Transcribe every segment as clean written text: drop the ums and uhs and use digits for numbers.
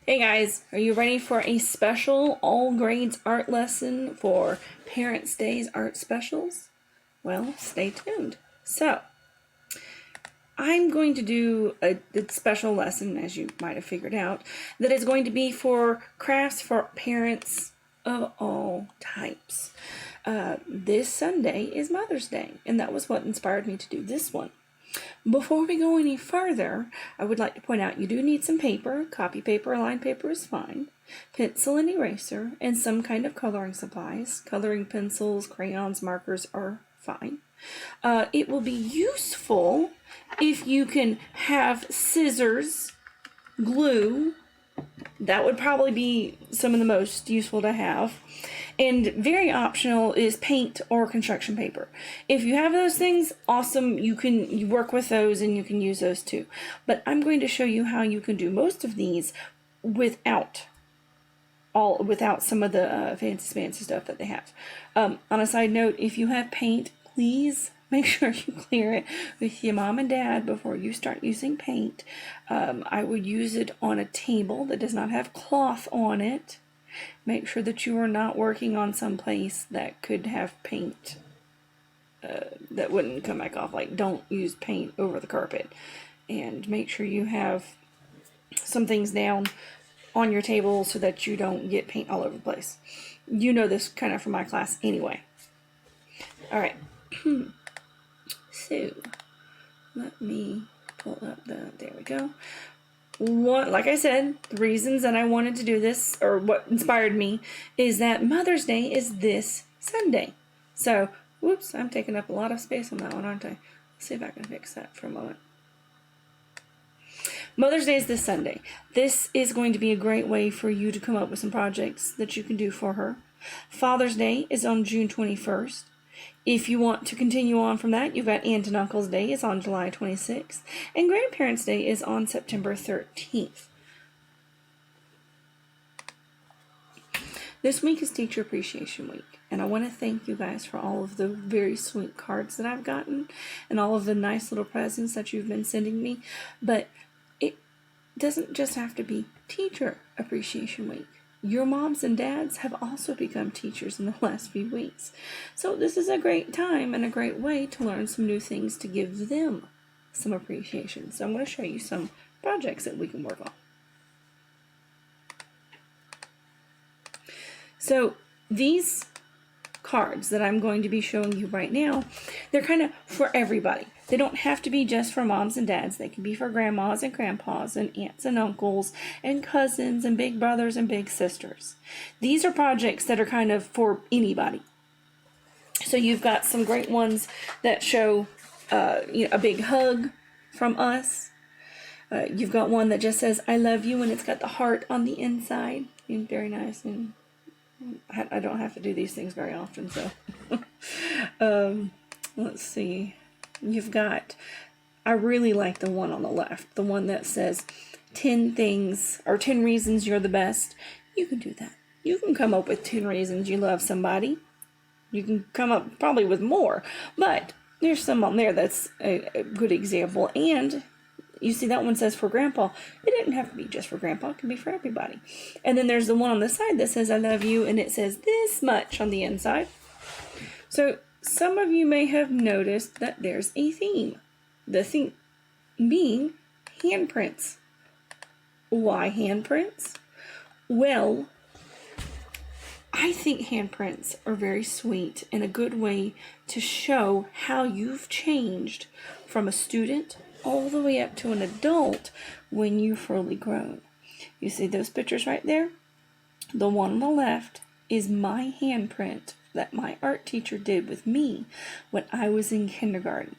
Hey guys, are you ready for a special all grades art lesson for Parents' Day's art specials? Well, stay tuned. So, I'm going to do a special lesson, as you might have figured out, that is going to be for crafts for parents of all types. This Sunday is Mother's Day, and that was what inspired me to do this one. Before we go any further, I would like to point out you do need some paper. Copy paper or line paper is fine. Pencil and eraser, and some kind of coloring supplies. Coloring pencils, crayons, markers are fine. It will be useful if you can have scissors, glue. That would probably be some of the most useful to have. And very optional is paint or construction paper. If you have those things, awesome. You work with those and you can use those too. But I'm going to show you how you can do most of these without some of the fancy stuff that they have. On a side note, if you have paint, please make sure you clear it with your mom and dad before you start using paint. I would use it on a table that does not have cloth on it. Make sure that you are not working on some place that could have paint that wouldn't come back off. Like, don't use paint over the carpet. And make sure you have some things down on your table so that you don't get paint all over the place. You know this kind of from my class anyway. Alright. So, let me pull up there we go. Like I said, the reasons that I wanted to do this, or what inspired me, is that Mother's Day is this Sunday. So, whoops, I'm taking up a lot of space on that one, aren't I? Let's see if I can fix that for a moment. Mother's Day is this Sunday. This is going to be a great way for you to come up with some projects that you can do for her. Father's Day is on June 21st. If you want to continue on from that, you've got Aunt and Uncle's Day is on July 26th, and Grandparents' Day is on September 13th. This week is Teacher Appreciation Week, and I want to thank you guys for all of the very sweet cards that I've gotten and all of the nice little presents that you've been sending me, but it doesn't just have to be Teacher Appreciation Week. Your moms and dads have also become teachers in the last few weeks. So this is a great time and a great way to learn some new things to give them some appreciation. So I'm going to show you some projects that we can work on. So these cards that I'm going to be showing you right now, they're kind of for everybody. They don't have to be just for moms and dads. They can be for grandmas and grandpas and aunts and uncles and cousins and big brothers and big sisters. These are projects that are kind of for anybody. So you've got some great ones that show a big hug from us. You've got one that just says, I love you, and it's got the heart on the inside. Very nice. And I don't have to do these things very often, so. Let's see. You've got, I really like the one on the left, the one that says 10 things, or 10 reasons you're the best. You can do that. You can come up with 10 reasons you love somebody. You can come up probably with more, but there's some on there that's a good example. And you see that one says for Grandpa. It didn't have to be just for Grandpa. It can be for everybody. And then there's the one on the side that says I love you, and it says this much on the inside. So some of you may have noticed that there's a theme. The theme being handprints. Why handprints? Well, I think handprints are very sweet and a good way to show how you've changed from a student all the way up to an adult when you've fully grown. You see those pictures right there? The one on the left is my handprint that my art teacher did with me when I was in kindergarten.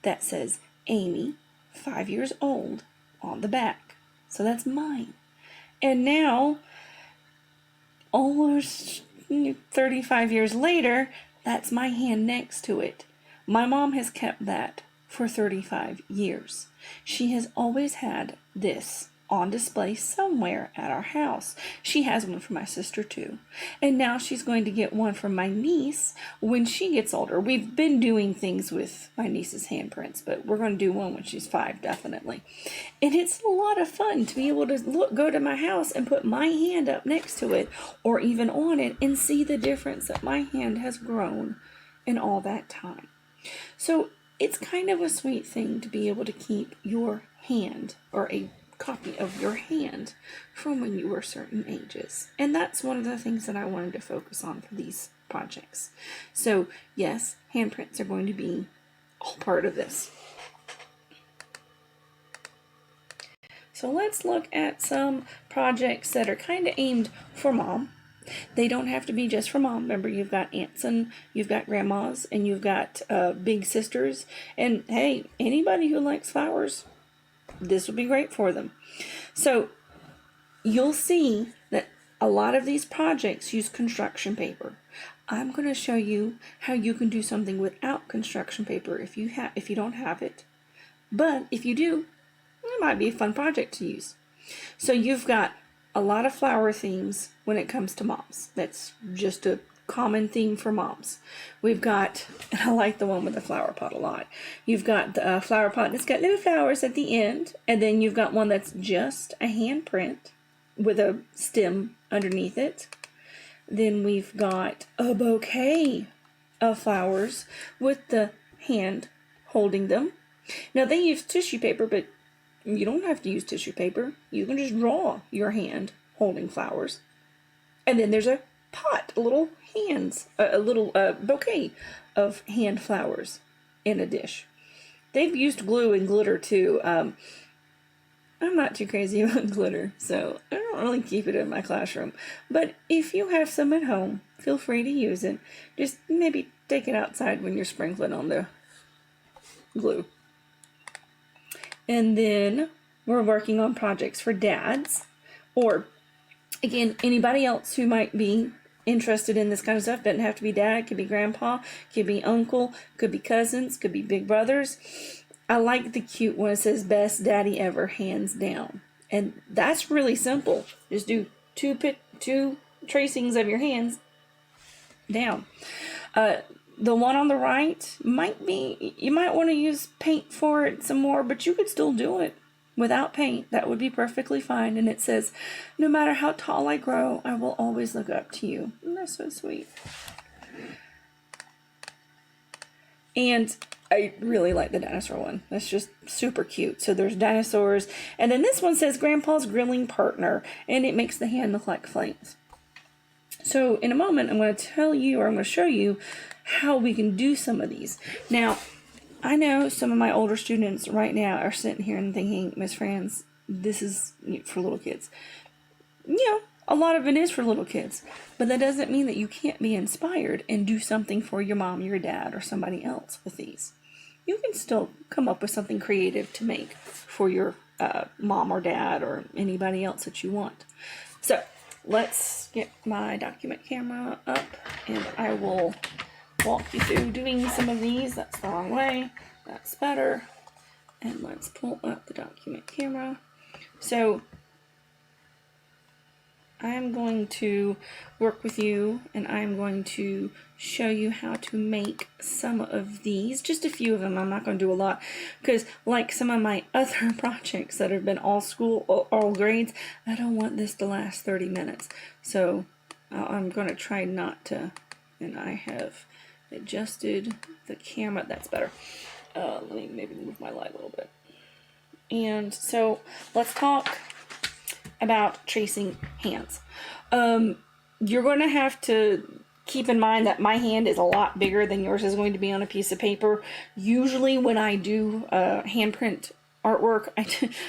That says Amy, 5 years old, on the back. So that's mine. And now, almost 35 years later, that's my hand next to it. My mom has kept that for 35 years. She has always had this on display somewhere at our house. She has one for my sister too. And now she's going to get one from my niece when she gets older. We've been doing things with my niece's handprints, but we're going to do one when she's 5, definitely. And it's a lot of fun to be able to go to my house and put my hand up next to it or even on it and see the difference that my hand has grown in all that time. So it's kind of a sweet thing to be able to keep your hand, or a copy of your hand, from when you were certain ages. And that's one of the things that I wanted to focus on for these projects. So yes, handprints are going to be all part of this. So let's look at some projects that are kind of aimed for mom. They don't have to be just for mom. Remember, you've got aunts and you've got grandmas and you've got big sisters. And hey, anybody who likes flowers, this would be great for them. So you'll see that a lot of these projects use construction paper. I'm going to show you how you can do something without construction paper if you don't have it. But if you do, it might be a fun project to use. So you've got a lot of flower themes when it comes to moms. That's just a common theme for moms. We've got, and I like the one with the flower pot a lot. You've got the flower pot that's got little flowers at the end, and then you've got one that's just a handprint with a stem underneath it. Then we've got a bouquet of flowers with the hand holding them. Now they use tissue paper, but you don't have to use tissue paper. You can just draw your hand holding flowers. And then there's a pot, a little bouquet of hand flowers in a dish. They've used glue and glitter too. I'm not too crazy about glitter, so I don't really keep it in my classroom. But if you have some at home, feel free to use it. Just maybe take it outside when you're sprinkling on the glue. And then we're working on projects for dads, or again, anybody else who might be interested in this kind of stuff. Doesn't have to be dad, could be grandpa, could be uncle, could be cousins, could be big brothers. I like the cute one. It says best daddy ever, hands down. And that's really simple. Just do two tracings of your hands down. The one on the right you might want to use paint for it some more, but you could still do it without paint. That would be perfectly fine. And it says, no matter how tall I grow, I will always look up to you. And that's so sweet. And I really like the dinosaur one. That's just super cute. So there's dinosaurs. And then this one says Grandpa's grilling partner. And it makes the hand look like flames. So in a moment, I'm going to tell you, or I'm going to show you how we can do some of these. Now, I know some of my older students right now are sitting here and thinking, Miss Franz, this is for little kids. A lot of it is for little kids, but that doesn't mean that you can't be inspired and do something for your mom, your dad, or somebody else with these. You can still come up with something creative to make for your mom or dad or anybody else that you want. So let's get my document camera up and I will walk you through doing some of these. That's the wrong way. That's better. And let's pull up the document camera. So I'm going to work with you and I'm going to show you how to make some of these. Just a few of them. I'm not going to do a lot because like some of my other projects that have been all school, all grades, I don't want this to last 30 minutes. So I'm going to try not to, and I have adjusted the camera. That's better. Let me maybe move my light a little bit. And so let's talk about tracing hands. You're going to have to keep in mind that my hand is a lot bigger than yours is going to be on a piece of paper. Usually when I do handprint artwork,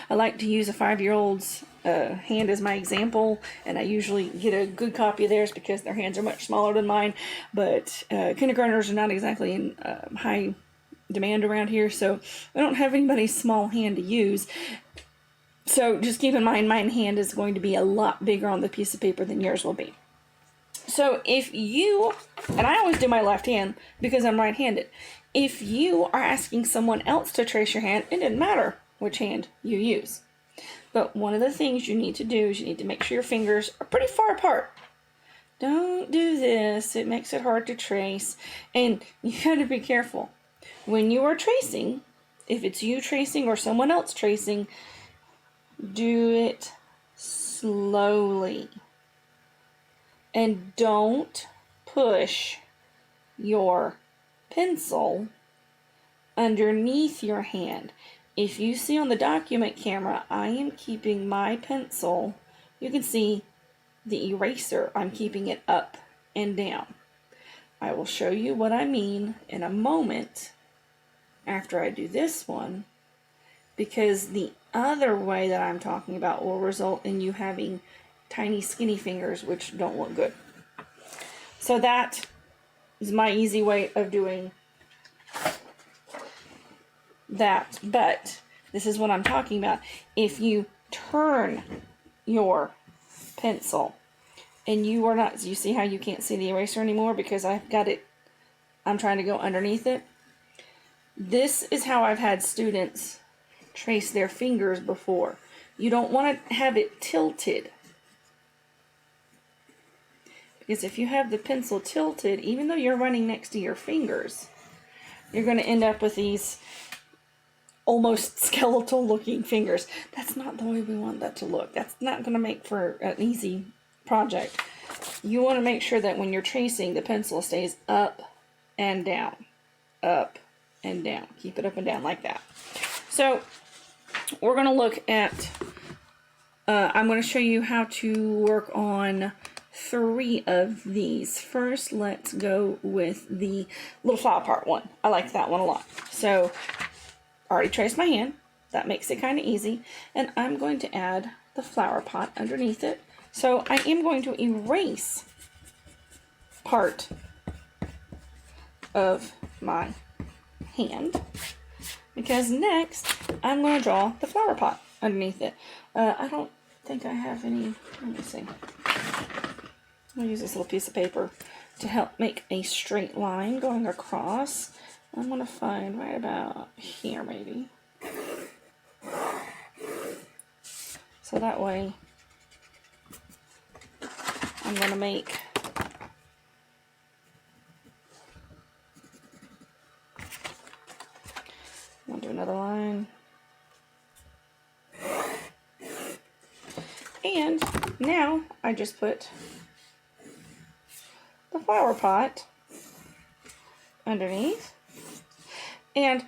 I like to use a 5-year-old's hand as my example, and I usually get a good copy of theirs because their hands are much smaller than mine, but kindergartners are not exactly in high demand around here, so I don't have anybody's small hand to use. So just keep in mind my hand is going to be a lot bigger on the piece of paper than yours will be. So if you, and I always do my left hand because I'm right-handed, if you are asking someone else to trace your hand, it doesn't matter which hand you use. But one of the things you need to do is you need to make sure your fingers are pretty far apart. Don't do this. It makes it hard to trace. And you gotta be careful. When you are tracing, if it's you tracing or someone else tracing, do it slowly. And don't push your pencil underneath your hand. If you see on the document camera, I am keeping my pencil, you can see the eraser, I'm keeping it up and down. I will show you what I mean in a moment after I do this one, because the other way that I'm talking about will result in you having tiny skinny fingers which don't look good. So that is my easy way of doing that. But this is what I'm talking about. If you turn your pencil and you are not, you see how you can't see the eraser anymore because I've got it, I'm trying to go underneath it. This is how I've had students trace their fingers before. You don't want to have it tilted, because if you have the pencil tilted, even though you're running next to your fingers, you're going to end up with these almost skeletal looking fingers. That's not the way we want that to look. That's not going to make for an easy project. You want to make sure that when you're tracing, the pencil stays up and down, up and down. Keep it up and down like that. So we're going to look at, I'm going to show you how to work on 3 of these. First, let's go with the little flower part one. I like that one a lot. So I already traced my hand. That makes it kind of easy. And I'm going to add the flower pot underneath it. So I am going to erase part of my hand, because next I'm going to draw the flower pot underneath it. I don't think I have any, let me see. I'll use this little piece of paper to help make a straight line going across. I'm going to find right about here maybe. So that way I'm going to make I'll do another line. And now I just put the flower pot underneath. And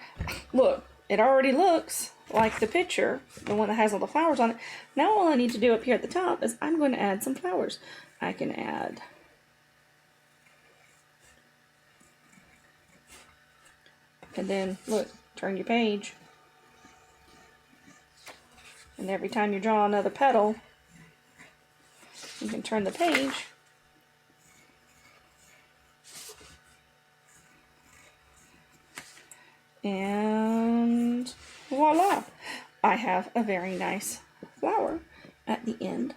look, it already looks like the picture, the one that has all the flowers on it. Now all I need to do up here at the top is I'm going to add some flowers. I can add and then look, turn your page, and every time you draw another petal, you can turn the page and voila, I have a very nice flower at the end.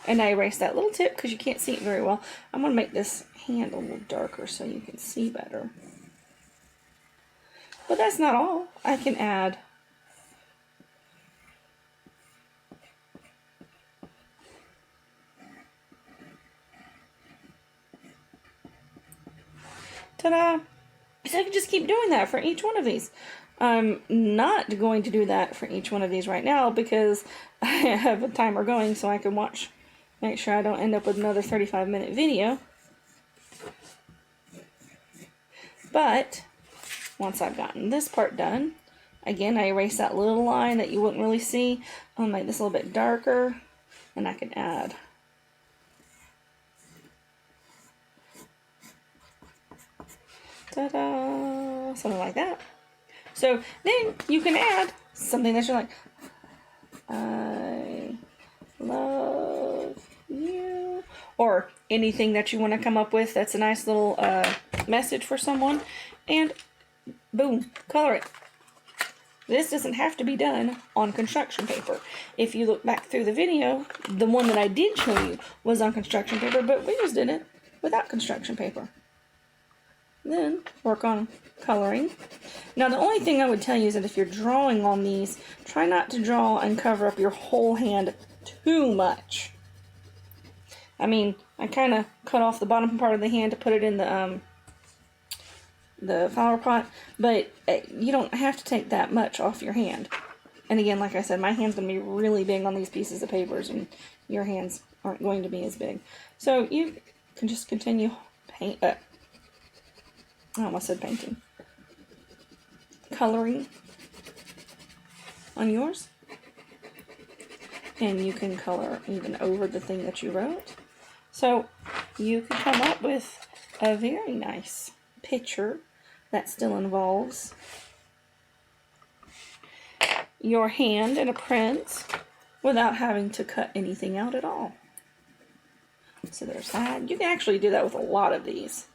And I erased that little tip because you can't see it very well. I'm going to make this hand a little darker so you can see better. But that's not all. I can add ta-da! So I can just keep doing that for each one of these. I'm not going to do that for each one of these right now because I have a timer going so I can watch, make sure I don't end up with another 35-minute video. But once I've gotten this part done, again, I erase that little line that you wouldn't really see. I'll make this a little bit darker, and I can add ta-da, something like that. So then you can add something that you're like, I love you, or anything that you want to come up with that's a nice little message for someone, and boom, color it. This doesn't have to be done on construction paper. If you look back through the video, the one that I did show you was on construction paper, but we just did it without construction paper. Then work on coloring. Now the only thing I would tell you is that if you're drawing on these, try not to draw and cover up your whole hand too much. I mean, I kind of cut off the bottom part of the hand to put it in the flower pot, but you don't have to take that much off your hand. And again, like I said, my hand's going to be really big on these pieces of papers, and your hands aren't going to be as big. So you can just continue I almost said painting. Coloring on yours. And you can color even over the thing that you wrote. So you can come up with a very nice picture that still involves your hand and a print without having to cut anything out at all. So there's that. You can actually do that with a lot of these.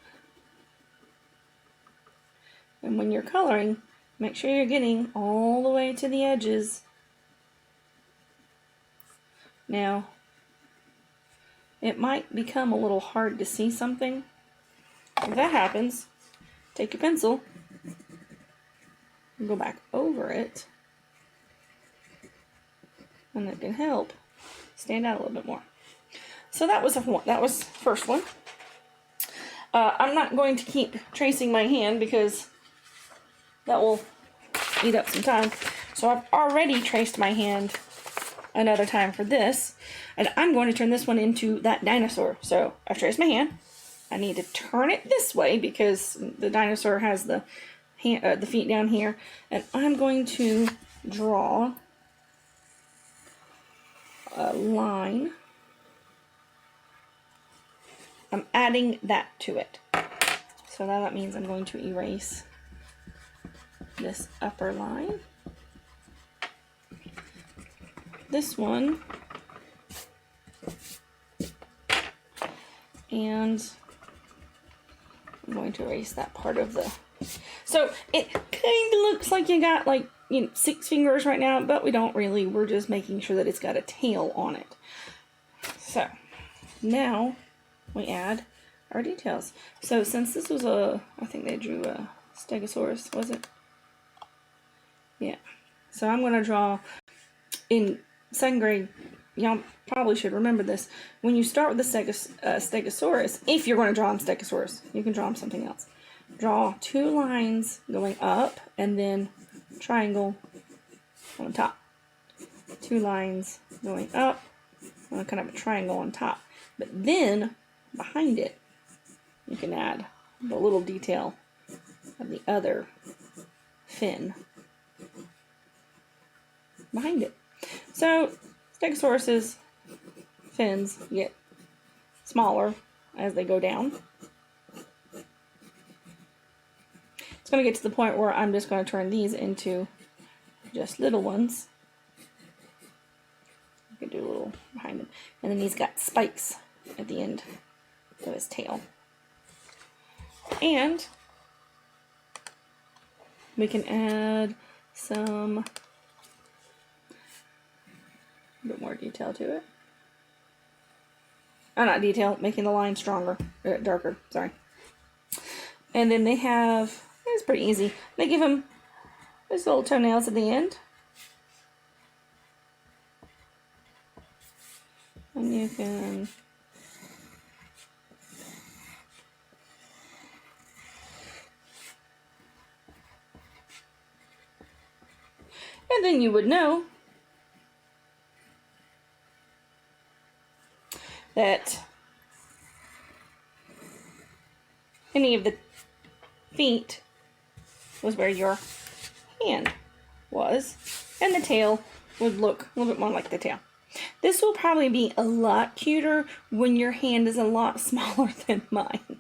And when you're coloring, make sure you're getting all the way to the edges. Now, it might become a little hard to see something. If that happens, take your pencil and go back over it, and it can help stand out a little bit more. So that was the first one. I'm not going to keep tracing my hand because that will eat up some time. So I've already traced my hand another time for this, and I'm going to turn this one into that dinosaur. So I've traced my hand. I need to turn it this way because the dinosaur has the feet down here, and I'm going to draw a line. I'm adding that to it. So now that means I'm going to erase this upper line. This one. And I'm going to erase that part of the... So it kind of looks like you got like, 6 fingers right now, but we don't really. We're just making sure that it's got a tail on it. So now we add our details. So since this was I think they drew a Stegosaurus, was it? Yeah. So I'm going to draw, in 2nd grade, y'all probably should remember this. When you start with the Stegosaurus, if you're going to draw him Stegosaurus, you can draw him something else. Draw 2 lines going up and then triangle on top. 2 lines going up and kind of a triangle on top. But then behind it, you can add the little detail of the other fin behind it. So Stegosaurus's fins get smaller as they go down. It's going to get to the point where I'm just going to turn these into just little ones. You can do a little behind them. And then he's got spikes at the end of his tail. And we can add some a bit more detail to it. Oh, not detail, making the line stronger, darker, sorry. And then they have, it's pretty easy, they give them these little toenails at the end. And you can and then you would know that any of the feet was where your hand was, and the tail would look a little bit more like the tail. This will probably be a lot cuter when your hand is a lot smaller than mine,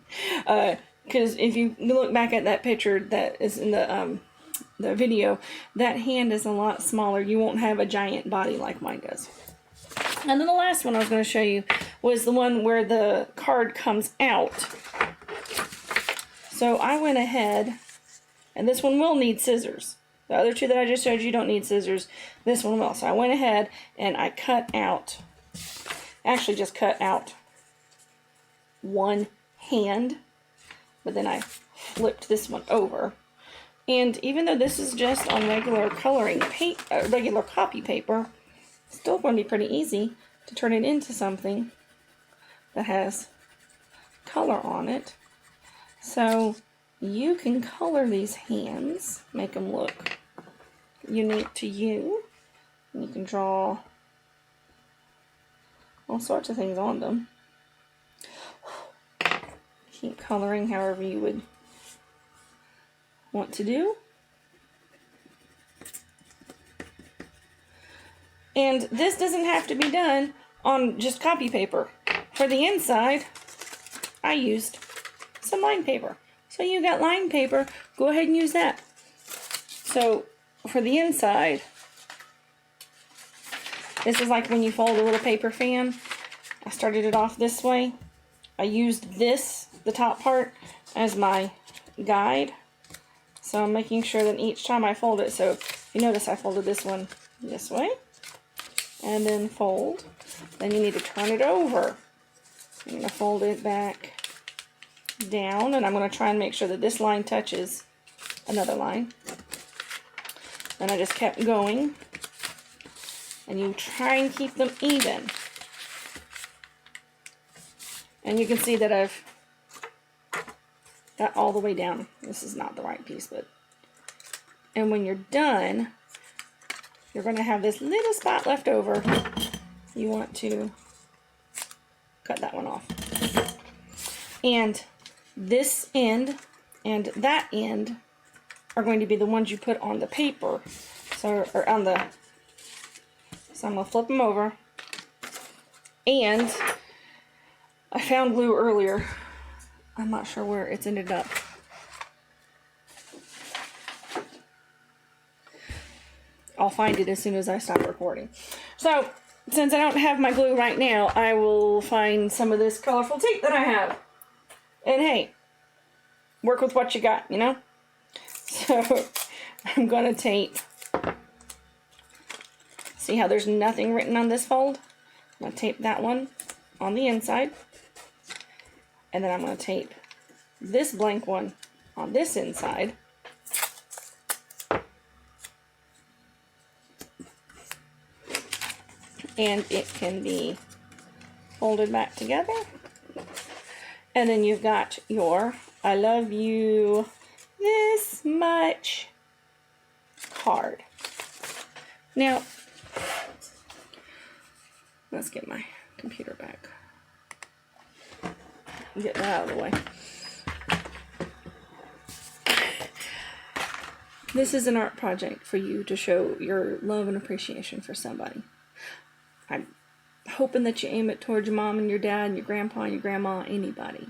because if you look back at that picture that is in the video, that hand is a lot smaller. You won't have a giant body like mine does. And then the last one I was going to show you was the one where the card comes out. So I went ahead, and this one will need scissors. The other two that I just showed you don't need scissors. This one will. So I went ahead and I cut out, actually just cut out one hand but then I flipped this one over. And even though this is just on regular coloring paper, regular copy paper, it's still going to be pretty easy to turn it into something that has color on it. So you can color these hands, make them look unique to you. And you can draw all sorts of things on them. Keep coloring however you would want to do. And this doesn't have to be done on just copy paper. For the inside, I used some line paper. So you got line paper, go ahead and use that. So for the inside, this is like when you fold a little paper fan. I started it off this way. I used this, the top part, as my guide. So I'm making sure that each time I fold it, so you notice I folded this one this way, and then fold. Then you need to turn it over. I'm going to fold it back down, and I'm going to try and make sure that this line touches another line. And I just kept going, and you try and keep them even. And you can see that I've got all the way down. This is not the right piece, but... And when you're done, you're going to have this little spot left over. You want to cut that one off. And this end and that end are going to be the ones you put on the paper. So, or on the... So I'm going to flip them over. And I found glue earlier. I'm not sure where it's ended up. I'll find it as soon as I stop recording. So, since I don't have my glue right now, I will find some of this colorful tape that I have. And hey, work with what you got, you know? So, I'm going to tape. See how there's nothing written on this fold? I'm going to tape that one on the inside. And then I'm going to tape this blank one on this inside. And it can be folded back together. And then you've got your I love you this much card. Now, let's get my computer back. Get that out of the way. This is an art project for you to show your love and appreciation for somebody. I'm hoping that you aim it towards your mom and your dad and your grandpa and your grandma, anybody.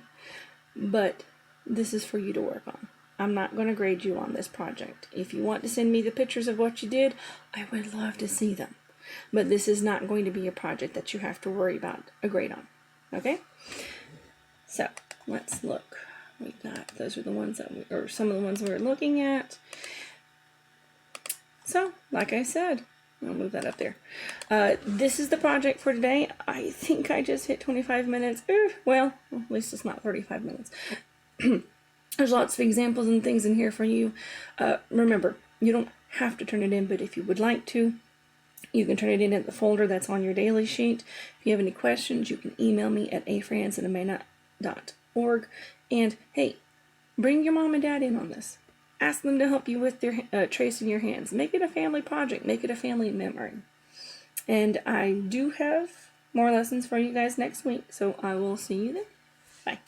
But this is for you to work on. I'm not going to grade you on this project. If you want to send me the pictures of what you did, I would love to see them. But this is not going to be a project that you have to worry about a grade on. Okay? So, let's look. We got, those are the ones that or some of the ones we were looking at. So, like I said, I'll move that up there. This is the project for today. I think I just hit 25 minutes. Well, at least it's not 35 minutes. There's lots of examples and things in here for you. Remember, you don't have to turn it in, but if you would like to, you can turn it in at the folder that's on your daily sheet. If you have any questions, you can email me at afranceinamena.org. And hey, bring your mom and dad in on this. Ask them to help you with their tracing your hands. Make it a family project. Make it a family memory. And I do have more lessons for you guys next week, so I will see you then. Bye.